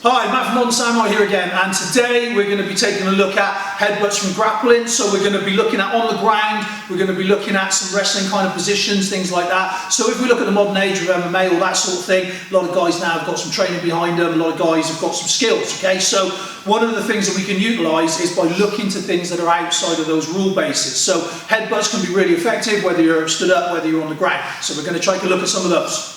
Hi, Matt from Modern Samurai here again, and today we're going to be taking a look at headbutts from grappling. So we're going to be looking at on the ground, we're going to be looking at some wrestling kind of positions, things like that. So if we look at the modern age of MMA, all that sort of thing, a lot of guys now have got some training behind them, a lot of guys have got some skills, okay? So one of the things that we can utilise is by looking to things that are outside of those rule bases. So headbutts can be really effective, whether you're stood up, whether you're on the ground. So we're going to take a look at some of those.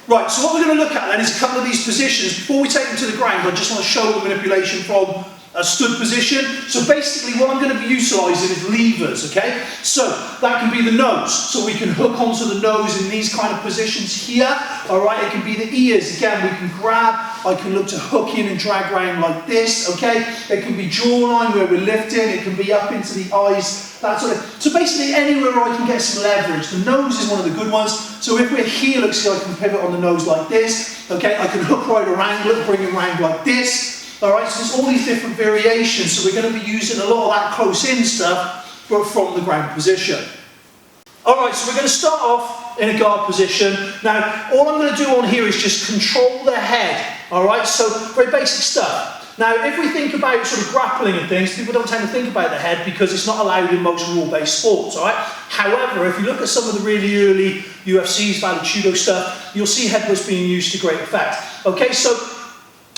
Right, so what we're going to look at then is a couple of these positions. Before we take them to the ground, I just want to show the manipulation from a stood position. So basically what I'm going to be utilising is levers, okay? So that can be the nose. So we can hook onto the nose in these kind of positions here. Alright, it can be the ears. Again, we can grab. I can look to hook in and drag round like this, okay? It can be jawline where we're lifting. It can be up into the eyes, that sort of. So basically anywhere where I can get some leverage. The nose is one of the good ones. So if we're here, look, see I can pivot on the nose like this, okay? I can hook right around, look, bring him around like this. Alright, so there's all these different variations, so we're going to be using a lot of that close-in stuff, but from the ground position. Alright, so we're going to start off in a guard position. Now, all I'm going to do on here is just control the head. Alright, so very basic stuff. Now, if we think about sort of grappling and things, people don't tend to think about the head because it's not allowed in most rule-based sports, alright? However, if you look at some of the really early UFCs, Valley Judo stuff, you'll see headbutts being used to great effect. Okay, so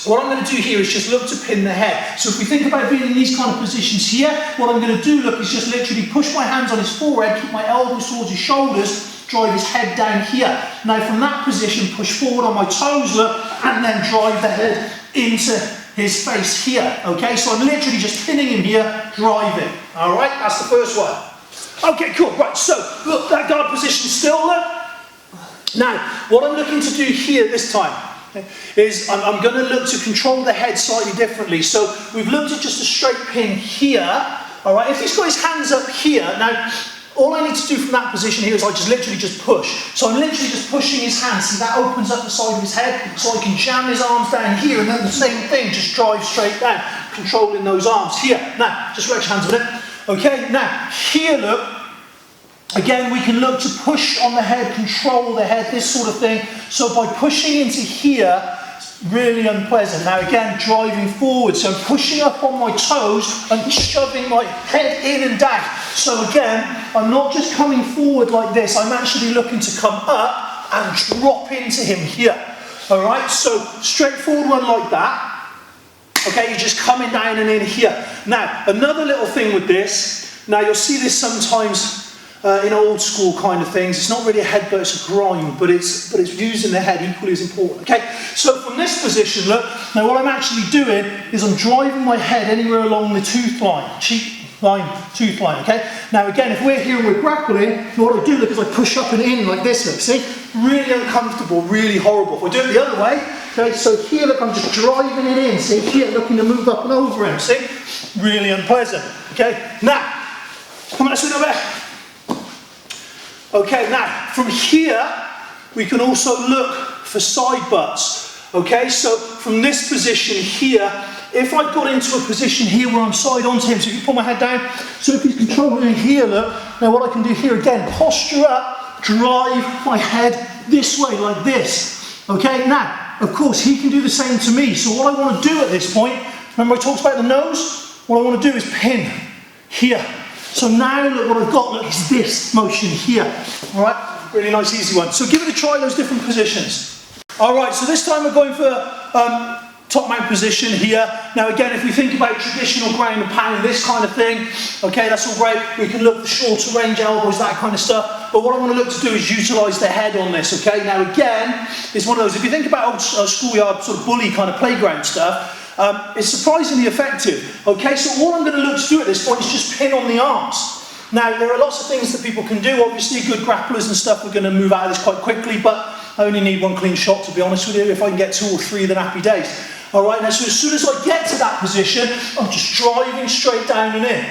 what I'm going to do here is just look to pin the head. So if we think about being in these kind of positions here, what I'm going to do, look, is just literally push my hands on his forehead, keep my elbows towards his shoulders, drive his head down here. Now from that position, push forward on my toes, look, and then drive the head into his face here. Okay, so I'm literally just pinning him here, driving. Alright, that's the first one. Okay, cool, right, so look, that guard position still, look. Now, what I'm looking to do here this time is I'm going to look to control the head slightly differently. So we've looked at just a straight pin here. Alright, if he's got his hands up here, now all I need to do from that position here is I just literally just push. So I'm literally just pushing his hands. See, that opens up the side of his head, so I can jam his arms down here, and then the same thing, just drive straight down, controlling those arms here. Now, just relax your hands a minute. Okay, now, here look, again, we can look to push on the head, control the head, this sort of thing. So by pushing into here, really unpleasant. Now again, driving forward, so I'm pushing up on my toes and shoving my head in and down. So again, I'm not just coming forward like this, I'm actually looking to come up and drop into him here. Alright, so straightforward one like that. Okay, you're just coming down and in here. Now, another little thing with this, now you'll see this sometimes in old school kind of things. It's not really a headbutt, it's a grind, but it's using the head equally as important. Okay, so from this position, look, now what I'm actually doing is I'm driving my head anywhere along the tooth line, cheek line, tooth line, okay? Now again, if we're here and we're grappling, what I do, look, is I push up and in like this, look, see? Really uncomfortable, really horrible. If I do it the other way, okay, so here, look, I'm just driving it in, see? Here, looking to move up and over him, see? Really unpleasant, okay? Now, come on, let's do it a bit. Okay, now from here we can also look for side butts. Okay, so from this position here, if I got into a position here where I'm side onto him, so if you pull my head down, so if he's controlling here, look, now what I can do here again, posture up, drive my head this way like this. Okay, now of course he can do the same to me. So what I want to do at this point, remember I talked about the nose? What I want to do is pin here. So now look what I've got, look, is this motion here. Alright, really nice easy one. So give it a try, those different positions. Alright, so this time we're going for top mount position here. Now again, if we think about traditional ground and pound, this kind of thing, okay, that's all great. We can look for shorter range elbows, that kind of stuff. But what I want to look to do is utilise the head on this, okay? Now again, it's one of those, if you think about old schoolyard sort of bully kind of playground stuff, it's surprisingly effective. Okay, so all I'm going to look to do at this point is just pin on the arms. Now, there are lots of things that people can do. Obviously, good grapplers and stuff, we're going to move out of this quite quickly, but I only need one clean shot, to be honest with you. If I can get 2 or 3, then happy days. Alright, now, so as soon as I get to that position, I'm just driving straight down and in.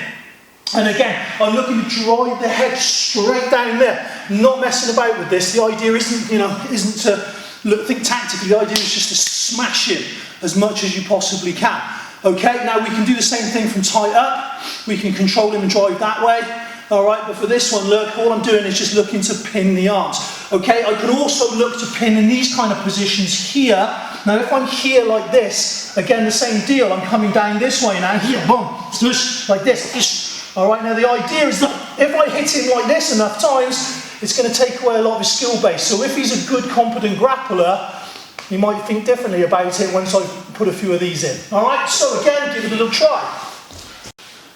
And again, I'm looking to drive the head straight down there. Not messing about with this. The idea isn't, isn't to think tactically. The idea is just to smash him as much as you possibly can. Okay, now we can do the same thing from tight up. We can control him and drive that way. All right, but for this one, look, all I'm doing is just looking to pin the arms. Okay, I can also look to pin in these kind of positions here. Now, if I'm here like this, again, the same deal. I'm coming down this way now, here, boom, swoosh, like this. All right, now the idea is that if I hit him like this enough times, it's going to take away a lot of his skill base. So if he's a good, competent grappler, he might think differently about it once I put a few of these in. All right, so again, give it a little try.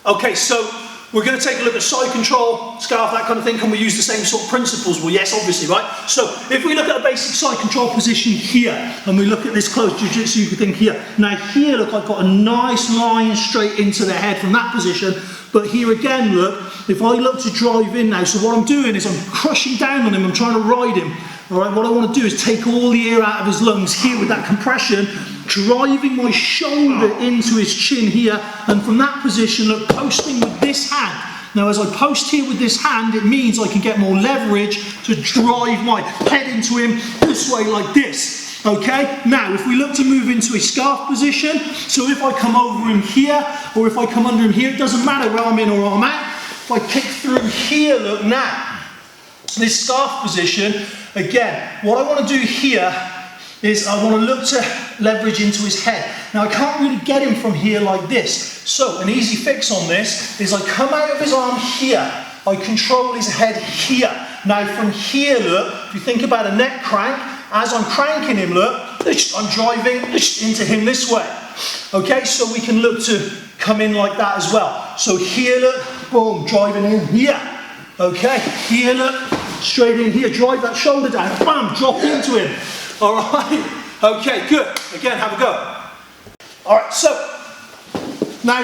Okay, so we're going to take a look at side control, scarf, that kind of thing. Can we use the same sort of principles? Well, yes, obviously, right? So if we look at a basic side control position here, and we look at this close jiu-jitsu, you could think here. Now here, look, I've got a nice line straight into the head from that position. But here again, look, if I look to drive in now, so what I'm doing is I'm crushing down on him, I'm trying to ride him. All right, what I want to do is take all the air out of his lungs here with that compression, driving my shoulder into his chin here, and from that position, look, posting with this hand. Now, as I post here with this hand, it means I can get more leverage to drive my head into him this way like this. Okay, now if we look to move into a scarf position, so if I come over him here, or if I come under him here, it doesn't matter where I'm in or I'm out. If I kick through here, look now, this scarf position, again, what I want to do here is I want to look to leverage into his head. Now I can't really get him from here like this. So an easy fix on this is I come out of his arm here. I control his head here. Now from here, look, if you think about a neck crank, as I'm cranking him, look, I'm driving into him this way. Okay, so we can look to come in like that as well. So here, look, boom, driving in here. Okay, here, look, straight in here, drive that shoulder down, bam, drop into him. All right, okay, good. Again, have a go. All right, so now,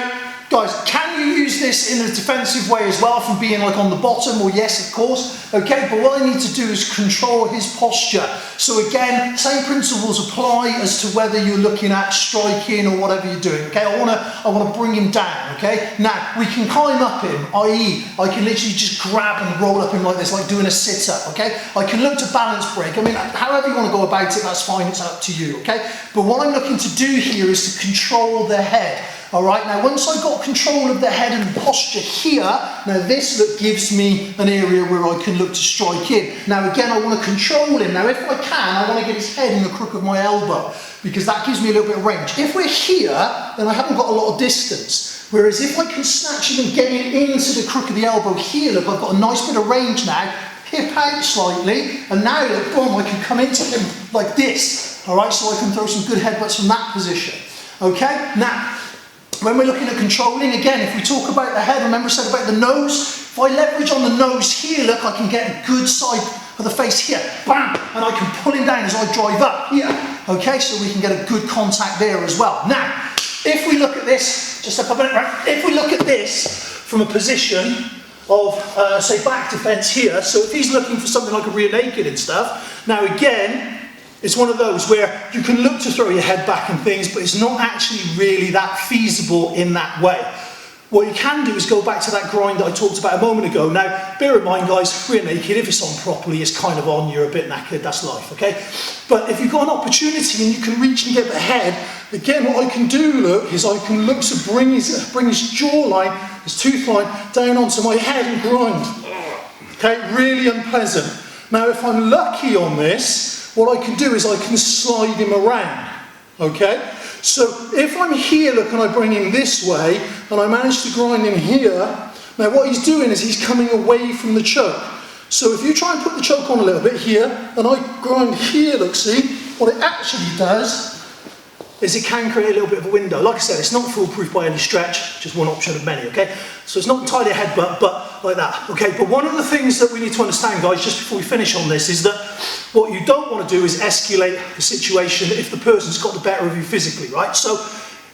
guys, can you use this in a defensive way as well, from being like on the bottom? Well, yes, of course. Okay, but what I need to do is control his posture. So again, same principles apply as to whether you're looking at striking or whatever you're doing. Okay, I want to bring him down. Okay, now we can climb up him, i.e., I can literally just grab and roll up him like this, like doing a sit-up. Okay, I can look to balance break. I mean, however you want to go about it, that's fine. It's up to you. Okay, but what I'm looking to do here is to control the head. All right, now once I've got control of the head and posture here, now this look gives me an area where I can look to strike in. Now again, I want to control him. Now if I can, I want to get his head in the crook of my elbow, because that gives me a little bit of range. If we're here, then I haven't got a lot of distance. Whereas if I can snatch him and get him into the crook of the elbow here, look, I've got a nice bit of range now, hip out slightly, and now look, boom, I can come into him like this. All right, so I can throw some good headbutts from that position. Okay, now, when we're looking at controlling, again, if we talk about the head, remember I said about the nose, if I leverage on the nose here, look, I can get a good side of the face here, bam, and I can pull him down as I drive up here, okay, so we can get a good contact there as well. Now, if we look at this, just up a minute, right, if we look at this from a position of, say, back defense here, so if he's looking for something like a rear naked and stuff, now again, it's one of those where you can look to throw your head back and things, but it's not actually really that feasible in that way. What you can do is go back to that grind that I talked about a moment ago. Now, bear in mind, guys, rear naked, if it's on properly, it's kind of on, you're a bit knackered, that's life, okay? But if you've got an opportunity and you can reach and get the head, again, what I can do, look, is I can look to bring his jawline, his tooth line, down onto my head and grind. Okay, really unpleasant. Now, if I'm lucky on this, what I can do is I can slide him around, okay? So if I'm here, look, and I bring him this way, and I manage to grind him here, now what he's doing is he's coming away from the choke. So if you try and put the choke on a little bit here, and I grind here, look, see, what it actually does is it can create a little bit of a window. Like I said, it's not foolproof by any stretch, just one option of many, okay? So it's not entirely a headbutt, but like that, okay? But one of the things that we need to understand, guys, just before we finish on this, is that what you don't want to do is escalate the situation if the person's got the better of you physically, right? So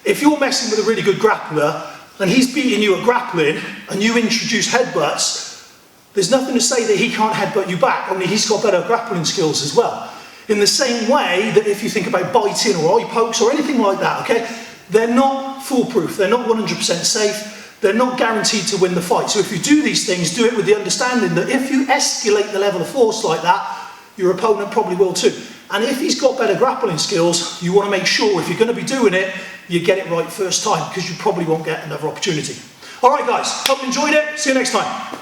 if you're messing with a really good grappler, and he's beating you at grappling, and you introduce headbutts, there's nothing to say that he can't headbutt you back, only he's got better grappling skills as well. In the same way that if you think about biting or eye pokes or anything like that, okay, they're not foolproof, they're not 100% safe, they're not guaranteed to win the fight. So if you do these things, do it with the understanding that if you escalate the level of force like that, your opponent probably will too. And if he's got better grappling skills, you want to make sure if you're going to be doing it, you get it right first time, because you probably won't get another opportunity. All right, guys, hope you enjoyed it. See you next time.